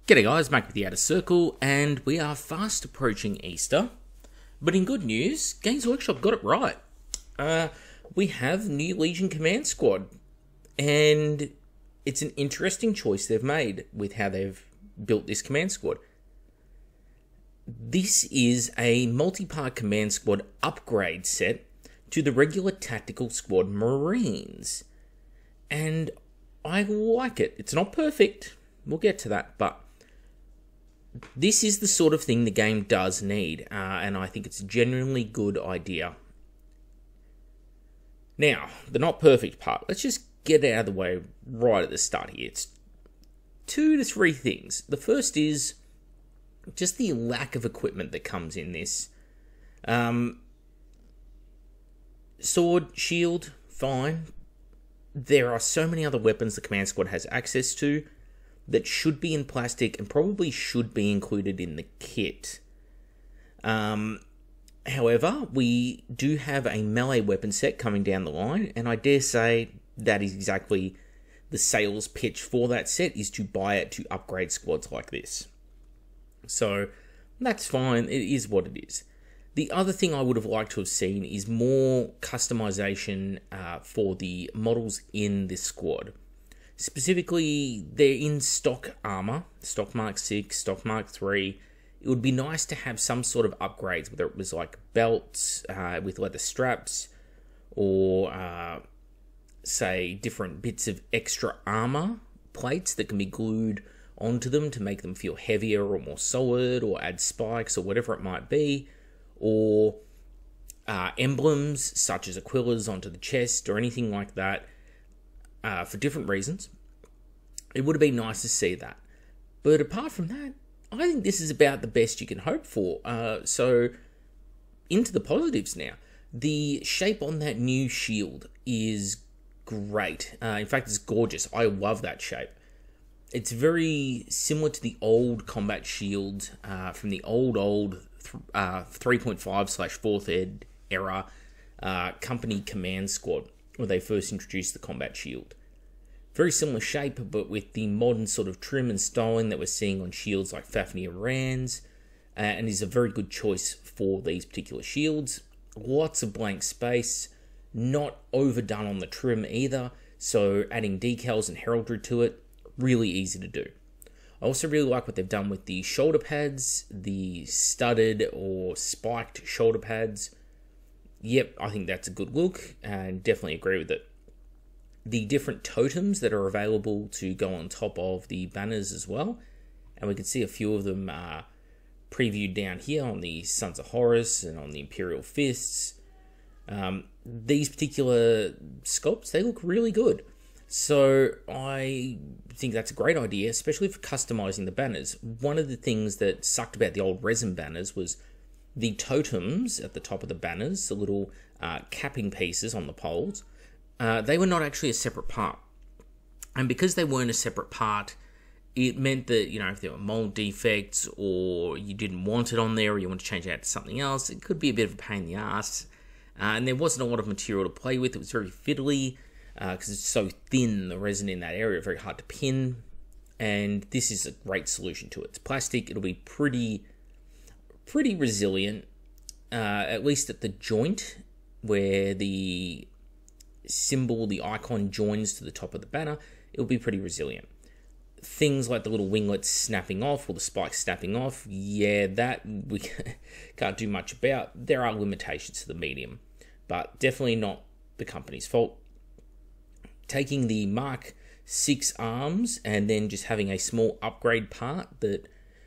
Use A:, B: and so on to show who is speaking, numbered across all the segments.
A: G'day guys, Mac with the Outer Circle, and we are fast approaching Easter. But in good news, Games Workshop got it right. We have new Legion Command Squad, and it's an interesting choice they've made with how they've built this Command Squad. This is a multi-part Command Squad upgrade set to the regular Tactical Squad Marines. And I like it. It's not perfect, we'll get to that, but this is the sort of thing the game does need, and I think it's a genuinely good idea. Now, the not perfect part, let's just get it out of the way right at the start here. It's 2 to 3 things. The first is just the lack of equipment that comes in this. Sword, shield, fine. There are so many other weapons the Command Squad has access to that should be in plastic and probably should be included in the kit. However, we do have a melee weapon set coming down the line, and I dare say that is exactly the sales pitch for that set, is to buy it to upgrade squads like this. So that's fine, it is what it is. The other thing I would have liked to have seen is more customization for the models in this squad. Specifically, they're in stock armor, stock Mark 6, stock Mark 3. It would be nice to have some sort of upgrades, whether it was like belts with leather straps, or say different bits of extra armor plates that can be glued onto them to make them feel heavier or more solid, or add spikes or whatever it might be, or emblems such as Aquila's onto the chest or anything like that. For different reasons, it would have been nice to see that. But apart from that, I think this is about the best you can hope for. So, into the positives now. The shape on that new shield is great. In fact, it's gorgeous. I love that shape. It's very similar to the old combat shield from the old 3.5/4th ed era company command squad, where they first introduced the combat shield. Very similar shape, but with the modern sort of trim and styling that we're seeing on shields like Fafnir Rands, and is a very good choice for these particular shields. Lots of blank space, not overdone on the trim either, so adding decals and heraldry to it, really easy to do. I also really like what they've done with the shoulder pads, the studded or spiked shoulder pads. Yep, I think that's a good look, and definitely agree with it. The different totems that are available to go on top of the banners as well, and we can see a few of them previewed down here on the Sons of Horus and on the Imperial Fists. These particular sculpts, they look really good. So I think that's a great idea, especially for customizing the banners. One of the things that sucked about the old resin banners was the totems at the top of the banners, the little capping pieces on the poles. They were not actually a separate part. And because they weren't a separate part, it meant that, you know, if there were mold defects, or you didn't want it on there, or you want to change it out to something else, it could be a bit of a pain in the ass. And there wasn't a lot of material to play with. It was very fiddly, because it's so thin, the resin in that area, very hard to pin. And this is a great solution to it. It's plastic, it'll be pretty resilient, at least at the joint where the symbol, the icon, joins to the top of the banner. It'll be pretty resilient. Things like the little winglets snapping off, or the spikes snapping off, yeah, that we can't do much about. There are limitations to the medium, but definitely not the company's fault. Taking the Mark 6 arms and then just having a small upgrade part that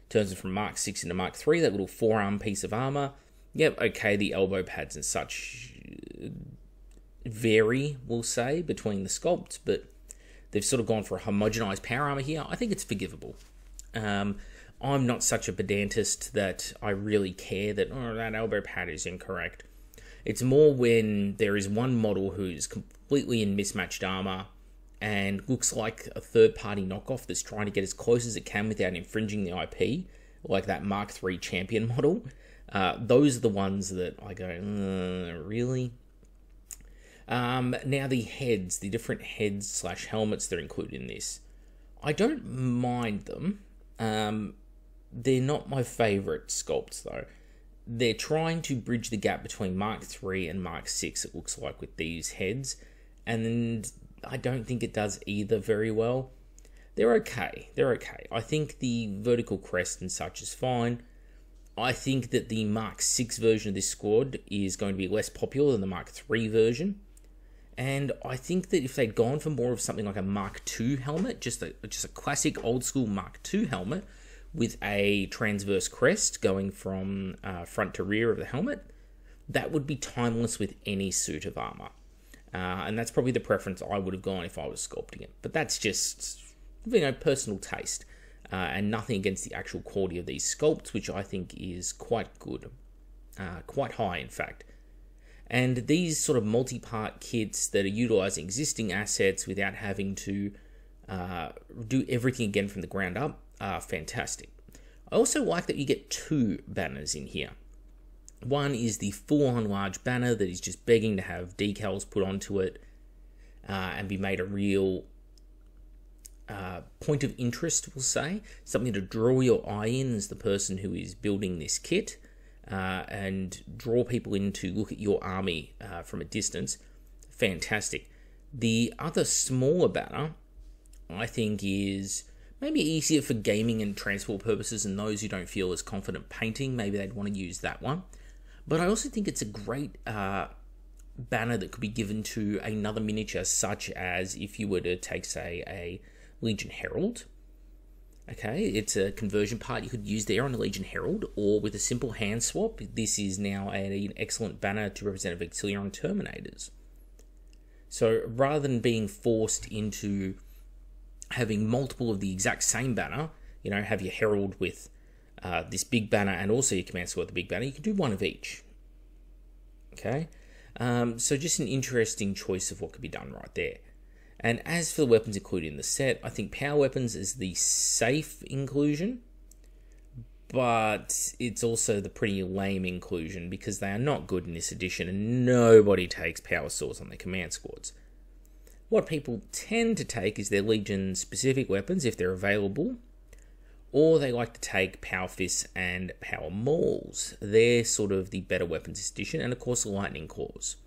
A: turns it from Mark 6 into Mark 3, that little forearm piece of armor. Yep, okay, the elbow pads and such vary, we'll say, between the sculpts, but they've sort of gone for a homogenized power armor here. I think it's forgivable. I'm not such a pedantist that I really care that, oh, that elbow pad is incorrect. It's more when there is one model who's completely in mismatched armor and looks like a third-party knockoff that's trying to get as close as it can without infringing the IP, like that Mark III Champion model. Those are the ones that I go, really? Now the heads, the different heads / helmets that are included in this. I don't mind them. They're not my favourite sculpts, though. They're trying to bridge the gap between Mark III and Mark VI, it looks like, with these heads. And I don't think it does either very well. They're okay. I think the vertical crest and such is fine. I think that the Mark VI version of this squad is going to be less popular than the Mark III version. And I think that if they'd gone for more of something like a Mark II helmet, just a classic old school Mark II helmet with a transverse crest going from front to rear of the helmet, that would be timeless with any suit of armor. And that's probably the preference I would have gone if I was sculpting it. But that's just, personal taste. And nothing against the actual quality of these sculpts, which I think is quite good. Quite high, in fact. And these sort of multi-part kits that are utilizing existing assets without having to do everything again from the ground up are fantastic. I also like that you get two banners in here. One is the full-on large banner that is just begging to have decals put onto it and be made a real point of interest, we'll say. Something to draw your eye in as the person who is building this kit and draw people in to look at your army from a distance. Fantastic. The other smaller banner, I think, is maybe easier for gaming and transport purposes, and those who don't feel as confident painting, maybe they'd want to use that one. But I also think it's a great banner that could be given to another miniature, such as if you were to take, say, a Legion Herald. Okay, it's a conversion part you could use there on the Legion Herald, or with a simple hand swap, this is now an excellent banner to represent Vexillion Terminators. So rather than being forced into having multiple of the exact same banner, have your Herald with this big banner and also your Command Squad with the big banner, you can do one of each. Okay, so just an interesting choice of what could be done right there. And as for the weapons included in the set, I think power weapons is the safe inclusion, but it's also the pretty lame inclusion because they are not good in this edition and nobody takes power swords on their command squads. What people tend to take is their Legion specific weapons if they're available, or they like to take power fists and power mauls. They're sort of the better weapons this edition, and of course the lightning claws.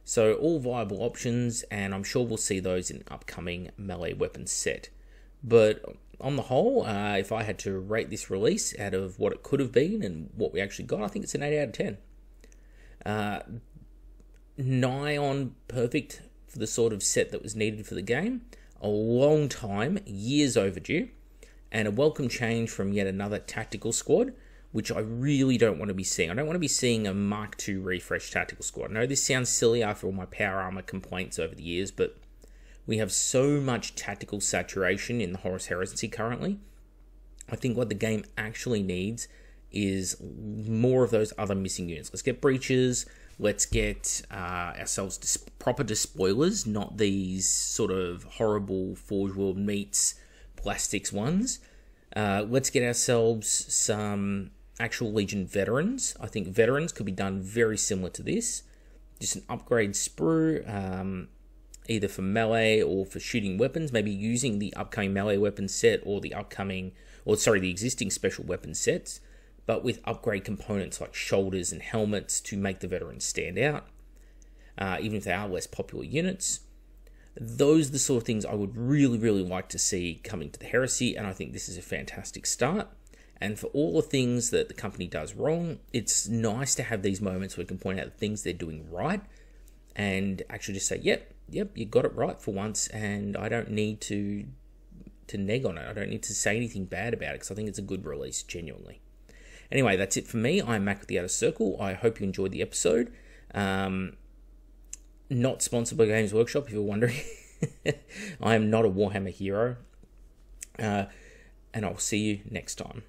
A: So all viable options, and I'm sure we'll see those in an upcoming melee weapons set. But on the whole, if I had to rate this release out of what it could have been and what we actually got, I think it's an 8 out of 10. Nigh on perfect for the sort of set that was needed for the game. A long time, years overdue, and a welcome change from yet another tactical squad, which I really don't want to be seeing. I don't want to be seeing a Mark II refresh tactical squad. I know this sounds silly after all my power armor complaints over the years, but we have so much tactical saturation in the Horus Heresy currently. I think what the game actually needs is more of those other missing units. Let's get breaches. Let's get ourselves proper despoilers, not these sort of horrible Forge World meets plastics ones. Let's get ourselves some actual Legion veterans. I think veterans could be done very similar to this. Just an upgrade sprue, either for melee or for shooting weapons, maybe using the upcoming melee weapon set or the existing special weapon sets, but with upgrade components like shoulders and helmets to make the veterans stand out, even if they are less popular units. Those are the sort of things I would really, really like to see coming to the Heresy, and I think this is a fantastic start. And for all the things that the company does wrong, it's nice to have these moments where we can point out the things they're doing right and actually just say, yep, you got it right for once, and I don't need to neg on it. I don't need to say anything bad about it because I think it's a good release, genuinely. Anyway, that's it for me. I'm Mac with the Outer Circle. I hope you enjoyed the episode. Not sponsored by Games Workshop, if you're wondering. I am not a Warhammer hero. And I'll see you next time.